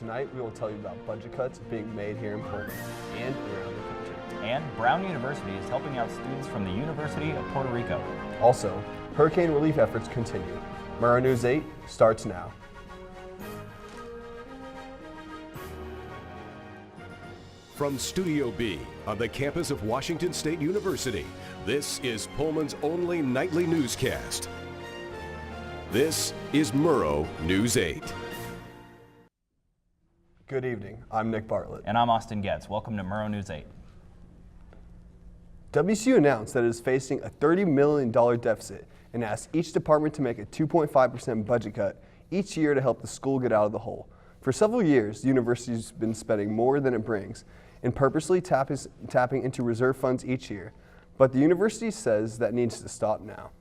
Tonight we will tell you about budget cuts being made here in Pullman and around the country. And Brown University is helping out students from the University of Puerto Rico. Also, hurricane relief efforts continue. Murrow News 8 starts now. From Studio B on the campus of Washington State University, this is Pullman's only nightly newscast. This is Murrow News 8. Good evening, I'm Nick Bartlett. And I'm Austin Getz. Welcome to Murrow News 8. WSU announced that it is facing a $30 million deficit and asked each department to make a 2.5% budget cut each year to help the school get out of the hole. For several years, the university's been spending more than it brings and purposely tapping into reserve funds each year. But the university says that needs to stop now.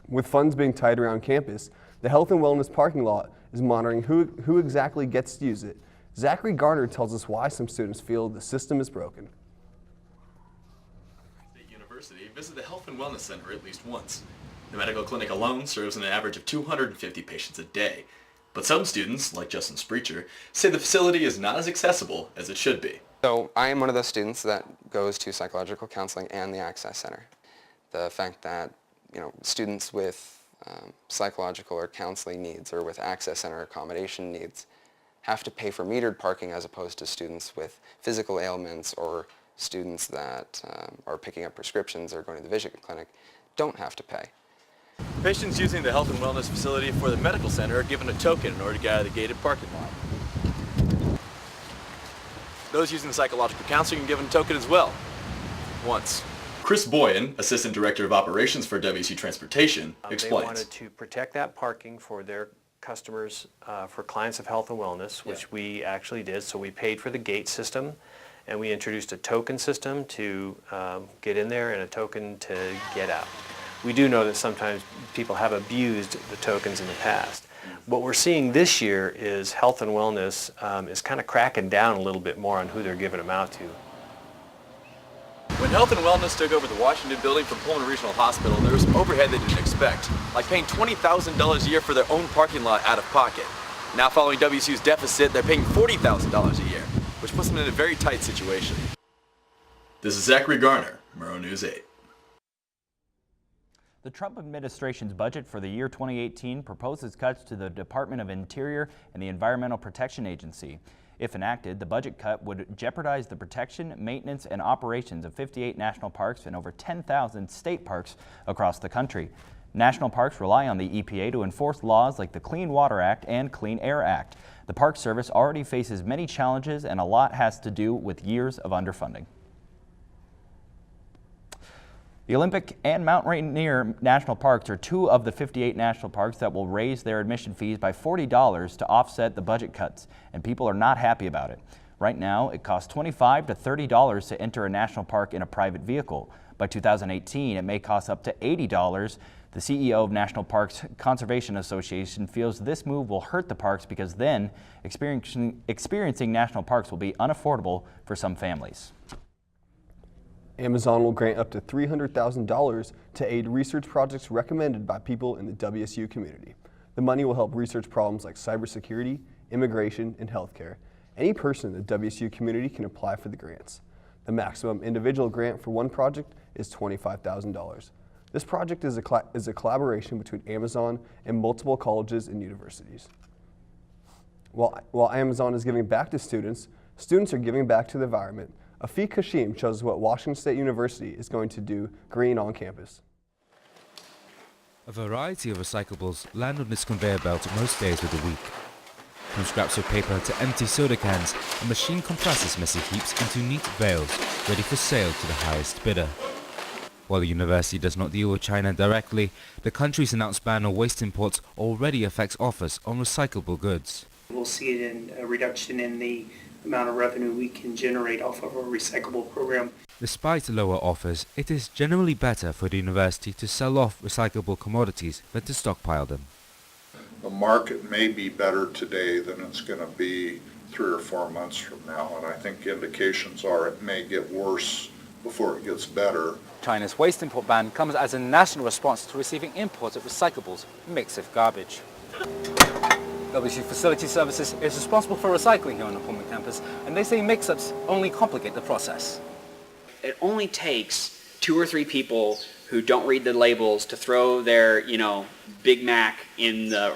With funds being tied around campus, the Health and Wellness parking lot is monitoring who exactly gets to use it. Zachary Garner tells us why some students feel the system is broken. State University visit the Health and Wellness Center at least once. The medical clinic alone serves an average of 250 patients a day. But some students, like Justin Spreacher, say the facility is not as accessible as it should be. So I am one of those students that goes to psychological counseling and the Access Center. The fact that students with psychological or counseling needs or with Access Center accommodation needs have to pay for metered parking as opposed to students with physical ailments or students that are picking up prescriptions or going to the vision clinic don't have to pay. Patients using the Health and Wellness facility for the medical center are given a token in order to get out of the gated parking lot. Those using the psychological counseling are given a token as well. Once. Chris Boyan, Assistant Director of Operations for WSU Transportation, explains. They wanted to protect that parking for their customers, for clients of Health and Wellness, which we actually did. So we paid for the gate system, and we introduced a token system to get in there and a token to get out. We do know that sometimes people have abused the tokens in the past. What we're seeing this year is Health and Wellness is kind of cracking down a little bit more on who they're giving them out to. When Health and Wellness took over the Washington building from Pullman Regional Hospital, there was some overhead they didn't expect, like paying $20,000 a year for their own parking lot out of pocket. Now following WSU's deficit, they're paying $40,000 a year, which puts them in a very tight situation. This is Zachary Garner, Murrow News 8. The Trump administration's budget for the year 2018 proposes cuts to the Department of Interior and the Environmental Protection Agency. If enacted, the budget cut would jeopardize the protection, maintenance, and operations of 58 national parks and over 10,000 state parks across the country. National parks rely on the EPA to enforce laws like the Clean Water Act and Clean Air Act. The Park Service already faces many challenges, and a lot has to do with years of underfunding. The Olympic and Mount Rainier National Parks are two of the 58 national parks that will raise their admission fees by $40 to offset the budget cuts, and people are not happy about it. Right now, it costs $25 to $30 to enter a national park in a private vehicle. By 2018, it may cost up to $80. The CEO of National Parks Conservation Association feels this move will hurt the parks because then experiencing national parks will be unaffordable for some families. Amazon will grant up to $300,000 to aid research projects recommended by people in the WSU community. The money will help research problems like cybersecurity, immigration, and healthcare. Any person in the WSU community can apply for the grants. The maximum individual grant for one project is $25,000. This project is a collaboration between Amazon and multiple colleges and universities. While Amazon is giving back to students, students are giving back to the environment. Afiq Hashim shows what Washington State University is going to do green on campus. A variety of recyclables land on this conveyor belt most days of the week. From scraps of paper to empty soda cans, a machine compresses messy heaps into neat bales, ready for sale to the highest bidder. While the university does not deal with China directly, the country's announced ban on waste imports already affects offers on recyclable goods. We'll see it in a reduction in the amount of revenue we can generate off of our recyclable program. Despite lower offers, it is generally better for the university to sell off recyclable commodities than to stockpile them. The market may be better today than it's going to be 3 or 4 months from now, and I think indications are it may get worse before it gets better. China's waste import ban comes as a national response to receiving imports of recyclables mixed with garbage. WSU Facility Services is responsible for recycling here on the Pullman campus, and they say mix-ups only complicate the process. It only takes 2 or 3 people who don't read the labels to throw their, Big Mac in the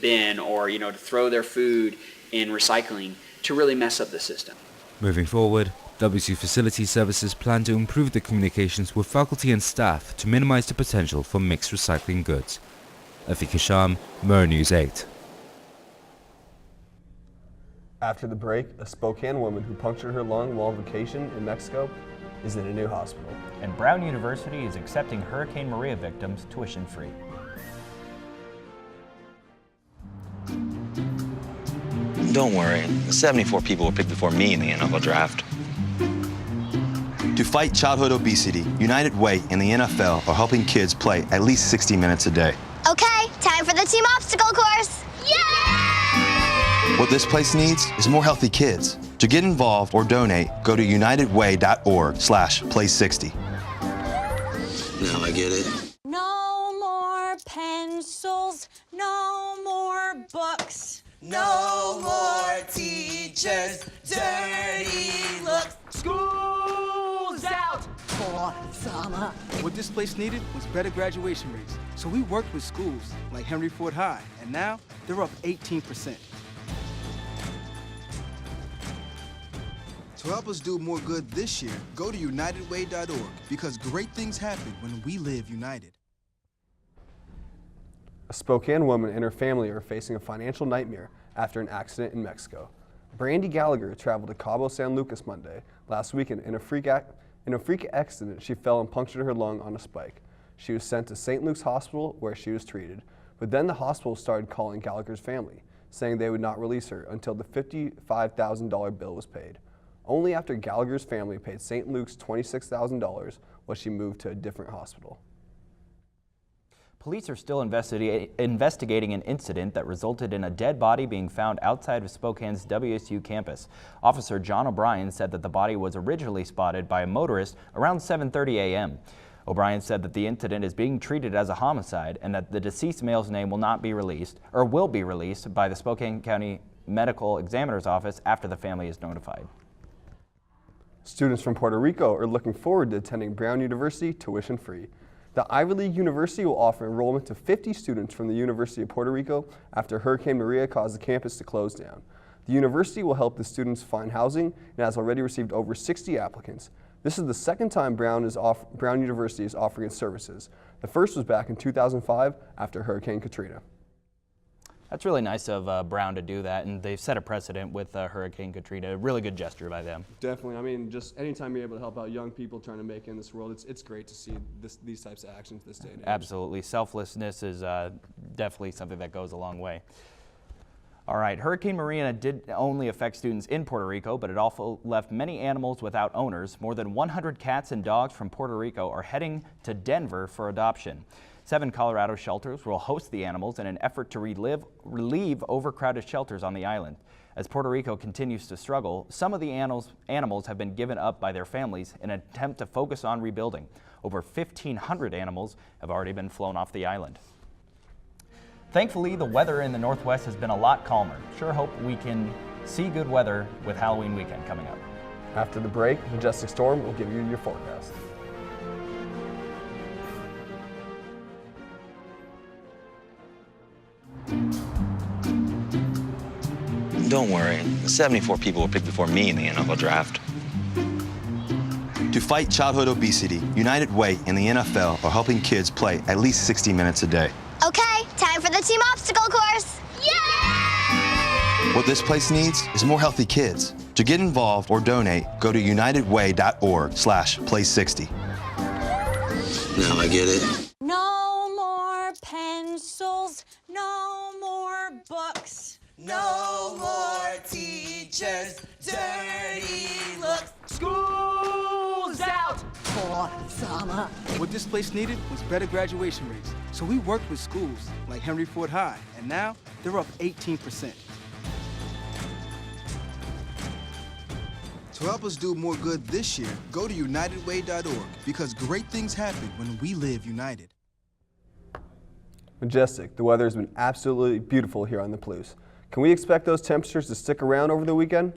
bin, or, to throw their food in recycling to really mess up the system. Moving forward, WSU Facility Services plan to improve the communications with faculty and staff to minimize the potential for mixed recycling goods. Afiq Hisham, Murrow News 8. After the break, a Spokane woman who punctured her lung while on vacation in Mexico is in a new hospital. And Brown University is accepting Hurricane Maria victims tuition-free. Don't worry, 74 people were picked before me in the NFL draft. To fight childhood obesity, United Way and the NFL are helping kids play at least 60 minutes a day. Okay, time for the team obstacle course. Yay! What this place needs is more healthy kids. To get involved or donate, go to unitedway.org/play60. Now I get it. No more pencils, no more books. No more teachers, dirty looks. School's out for summer. What this place needed was better graduation rates. So we worked with schools like Henry Ford High, and now they're up 18%. To help us do more good this year, go to unitedway.org, because great things happen when we live united. A Spokane woman and her family are facing a financial nightmare after an accident in Mexico. Brandy Gallagher traveled to Cabo San Lucas Monday last weekend. In a freak accident, she fell and punctured her lung on a spike. She was sent to St. Luke's Hospital where she was treated, but then the hospital started calling Gallagher's family, saying they would not release her until the $55,000 bill was paid. Only after Gallagher's family paid St. Luke's $26,000 was she moved to a different hospital. Police are still investigating an incident that resulted in a dead body being found outside of Spokane's WSU campus. Officer John O'Brien said that the body was originally spotted by a motorist around 7:30 a.m. O'Brien said that the incident is being treated as a homicide and that the deceased male's name will not be released, or will be released by the Spokane County Medical Examiner's Office after the family is notified. Students from Puerto Rico are looking forward to attending Brown University tuition-free. The Ivy League University will offer enrollment to 50 students from the University of Puerto Rico after Hurricane Maria caused the campus to close down. The university will help the students find housing and has already received over 60 applicants. This is the second time Brown University is offering its services. The first was back in 2005 after Hurricane Katrina. That's really nice of Brown to do that, and they've set a precedent with Hurricane Katrina. A really good gesture by them. Definitely. I mean, just anytime you're able to help out young people trying to make it in this world, it's great to see these types of actions this day and age. Absolutely. Selflessness is definitely something that goes a long way. All right, Hurricane Maria did only affect students in Puerto Rico, but it also left many animals without owners. More than 100 cats and dogs from Puerto Rico are heading to Denver for adoption. 7 Colorado shelters will host the animals in an effort to relieve overcrowded shelters on the island. As Puerto Rico continues to struggle, some of the animals have been given up by their families in an attempt to focus on rebuilding. Over 1,500 animals have already been flown off the island. Thankfully, the weather in the Northwest has been a lot calmer. Sure hope we can see good weather with Halloween weekend coming up. After the break, Majestic Storm will give you your forecast. Don't worry, 74 people were picked before me in the NFL draft. To fight childhood obesity, United Way and the NFL are helping kids play at least 60 minutes a day. Okay, time for the team obstacle course. Yay! What this place needs is more healthy kids. To get involved or donate, go to unitedway.org/play60. Now I get it. No more pencils, no more books. No more teachers, dirty looks. School's out for summer. What this place needed was better graduation rates. So we worked with schools like Henry Ford High, and now they're up 18%. To help us do more good this year, go to unitedway.org, because great things happen when we live united. Majestic, the weather has been absolutely beautiful here on the Palouse. Can we expect those temperatures to stick around over the weekend?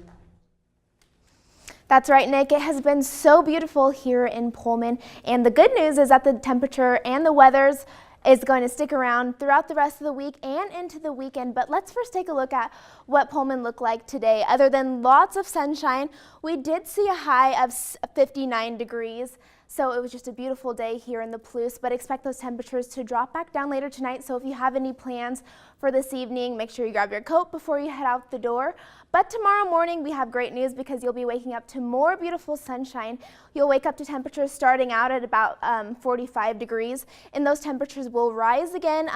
That's right, Nick. It has been so beautiful here in Pullman, and the good news is that the temperature and the weather's is going to stick around throughout the rest of the week and into the weekend. But let's first take a look at what Pullman looked like today. Other than lots of sunshine, we did see a high of 59 degrees. So it was just a beautiful day here in the Palouse, but expect those temperatures to drop back down later tonight. So if you have any plans for this evening, make sure you grab your coat before you head out the door. But tomorrow morning we have great news because you'll be waking up to more beautiful sunshine. You'll wake up to temperatures starting out at about 45 degrees, and those temperatures will rise again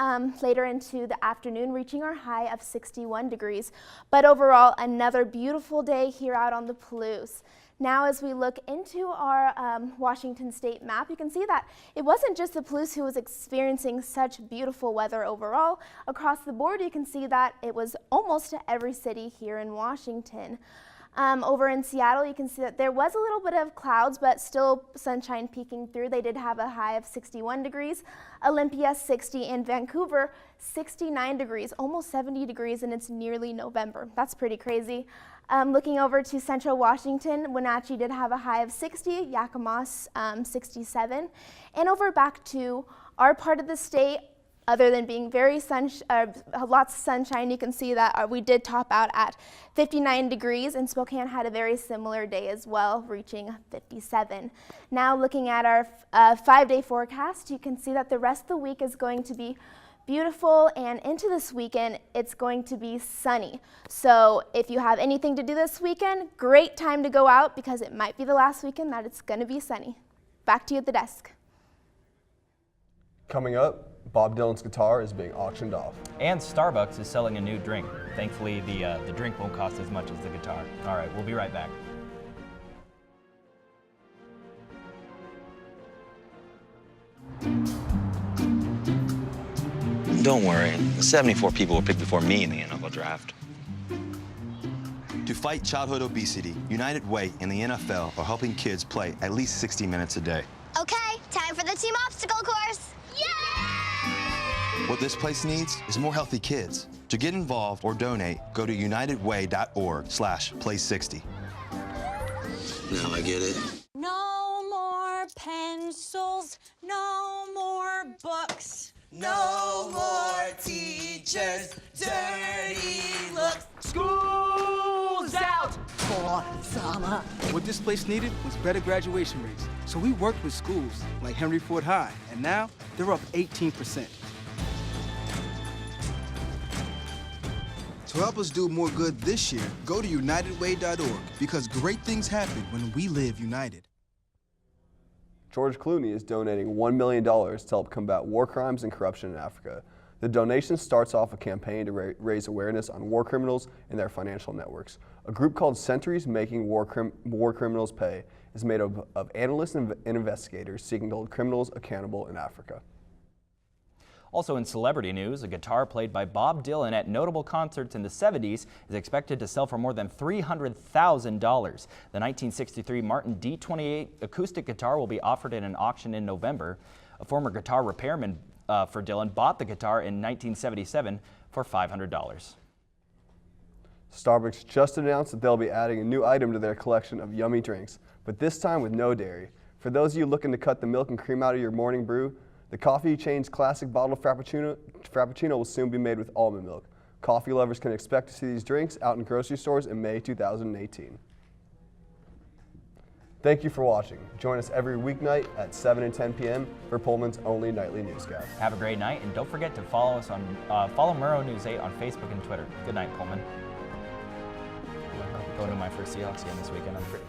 later into the afternoon, reaching our high of 61 degrees. But overall, another beautiful day here out on the Palouse. Now as we look into our Washington State map, you can see that it wasn't just the Palouse who was experiencing such beautiful weather overall. Across the board, you can see that it was almost every city here in Washington. Over in Seattle, you can see that there was a little bit of clouds, but still sunshine peeking through. They did have a high of 61 degrees, Olympia 60, and Vancouver 69 degrees, almost 70 degrees, and it's nearly November. That's pretty crazy. Looking over to Central Washington, Wenatchee did have a high of 60, Yakima 67, and over back to our part of the state, other than being very lots of sunshine, you can see that we did top out at 59 degrees, and Spokane had a very similar day as well, reaching 57. Now looking at our 5-day forecast, you can see that the rest of the week is going to be beautiful, and into this weekend it's going to be sunny. So if you have anything to do this weekend, great time to go out because it might be the last weekend that it's going to be sunny. Back to you at the desk. Coming up, Bob Dylan's guitar is being auctioned off. And Starbucks is selling a new drink. Thankfully, the drink won't cost as much as the guitar. All right, we'll be right back. Don't worry, 74 people were picked before me in the NFL draft. To fight childhood obesity, United Way and the NFL are helping kids play at least 60 minutes a day. Okay, time for the team obstacle course. Yay! What this place needs is more healthy kids. To get involved or donate, go to unitedway.org/play60. Now I get it. No more pencils, no more books. No more teachers, dirty looks. School's out for summer. What this place needed was better graduation rates. So we worked with schools like Henry Ford High, and now they're up 18%. To help us do more good this year, go to unitedway.org because great things happen when we live united. George Clooney is donating $1 million to help combat war crimes and corruption in Africa. The donation starts off a campaign to raise awareness on war criminals and their financial networks. A group called Sentries Making War Criminals Pay is made up of analysts and investigators seeking to hold criminals accountable in Africa. Also in celebrity news, a guitar played by Bob Dylan at notable concerts in the 70s is expected to sell for more than $300,000. The 1963 Martin D28 acoustic guitar will be offered in an auction in November. A former guitar repairman for Dylan bought the guitar in 1977 for $500. Starbucks just announced that they'll be adding a new item to their collection of yummy drinks, but this time with no dairy. For those of you looking to cut the milk and cream out of your morning brew, the coffee chain's classic bottle Frappuccino will soon be made with almond milk. Coffee lovers can expect to see these drinks out in grocery stores in May 2018. Thank you for watching. Join us every weeknight at 7 and 10 p.m. for Pullman's only nightly newscast. Have a great night, and don't forget to follow us on follow Murrow News 8 on Facebook and Twitter. Good night, Pullman. Going to my first Seahawks game this weekend. I'm pretty